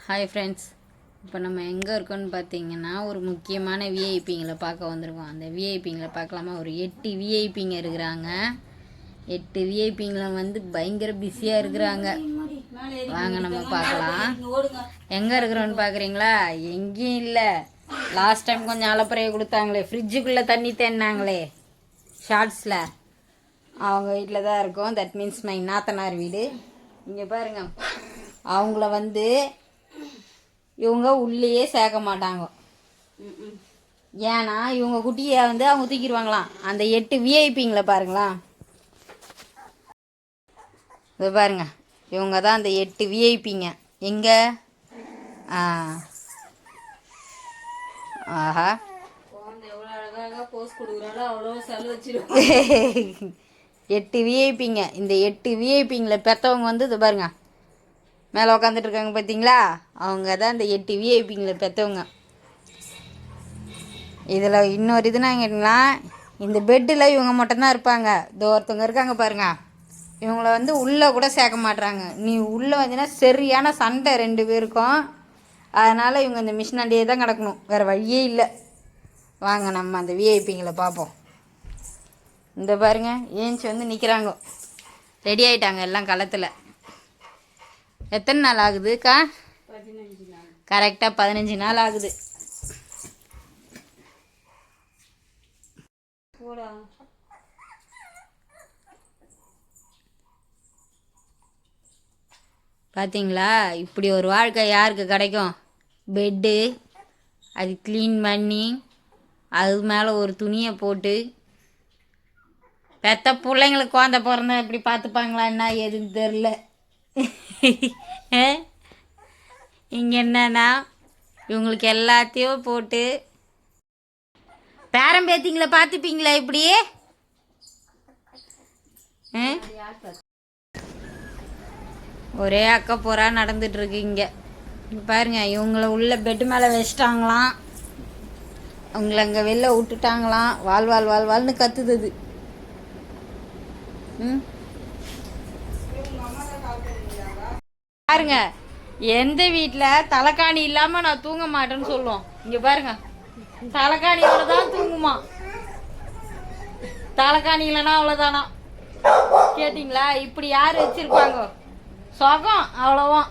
Hi friends, இப்போ நம்ம எங்கே இருக்கோன்னு பார்த்தீங்கன்னா ஒரு முக்கியமான விஐபிங்களை பார்க்க வந்திருக்கோம். அந்த விஐபிங்களை பார்க்கலாமா? ஒரு 8 விஐபிங்க இருக்கிறாங்க. 8 விஐபிங்களை வந்து பயங்கர பிஸியாக இருக்கிறாங்க. வாங்க நம்ம பார்க்கலாம். எங்கே இருக்கிறோன்னு பார்க்குறீங்களா? எங்கேயும் இல்லை. லாஸ்ட் டைம் கொஞ்சம் அலப்பறையை கொடுத்தாங்களே, ஃப்ரிட்ஜுக்குள்ளே தண்ணி தேடினாங்களே ஷார்ட்ஸில், அவங்க வீட்டில் தான் இருக்கோம். தட் மீன்ஸ் மை நாத்தனார் வீடு. இங்கே பாருங்கள், அவங்கள வந்து இவங்க உள்ளேயே சேர்க்க மாட்டாங்க. ஏன்னா இவங்க குட்டியை வந்து அவங்க தூக்கிடுவாங்களாம். அந்த 8 விஐபிங்களை பாருங்களா, இது பாருங்க, இவங்க தான் அந்த 8 விஐபிங்க. எங்க ஆஹா 8 விஐபிங்க. இந்த 8 விஐபிங்களை பெற்றவங்க வந்து இது பாருங்க மேலே உக்காந்துட்டு இருக்காங்க பார்த்தீங்களா, அவங்க தான் இந்த 8 விஐபிங்களை பெற்றவங்க. இதில் இன்னொரு இதுனா கேட்டிங்களா, இந்த பெட்டில் இவங்க மட்டும்தான் இருப்பாங்க. இதோ ஒருத்தவங்க இருக்காங்க பாருங்க, இவங்கள வந்து உள்ளே கூட சேர்க்க மாட்டுறாங்க. நீ உள்ளே வந்தீங்கன்னா சரியான சண்டை 2 பேருக்கும். அதனால் இவங்க இந்த மிஷினாண்டியே தான் கிடக்கணும், வேறு வழியே இல்லை. வாங்க நம்ம அந்த விஐபிங்களை பார்ப்போம். இந்த பாருங்க ஏஞ்சி வந்து நிற்கிறாங்க, ரெடி ஆகிட்டாங்க எல்லாம் களத்தில். எத்தனை நாள் ஆகுதுக்கா? 15 நாள். கரெக்டாக 15 நாள் ஆகுது. பார்த்தீங்களா, இப்படி ஒரு வாழ்க்கை யாருக்கு கிடைக்கும்? பெட்டு அது க்ளீன் பண்ணி அது மேலே ஒரு துணியை போட்டு பெத்த பிள்ளைங்களுக்கு குழந்த பிறந்தா இப்படி பார்த்துப்பாங்களா என்ன எதுன்னு தெரில. இங்கே என்னன்னா இவங்களுக்கு எல்லாத்தையும் போட்டு பேரம்பேத்திங்களை பார்த்துப்பீங்களா இப்படி? ஒரே அக்கா போரா நடந்துட்டுருக்கு இங்கே. பாருங்க, இவங்கள உள்ள பெட்டு மேலே வச்சிட்டாங்களாம், அவங்கள அங்கே வெளில விட்டுட்டாங்களாம். வாழ் வாழ் வாழ் வாழ்னு கத்துது. பாருங்க, எந்த வீட்டில் தலைக்காணி இல்லாமல் நான் தூங்க மாட்டேன்னு சொல்லுவோம். இங்கே பாருங்க, தலைக்காணியோட தான் தூங்குமா. தலைக்காணி இல்லைன்னா அவ்வளோதானா? கேட்டிங்களா? இப்படி யார் வச்சிருப்பாங்க? சொகம் அவ்வளோவான்.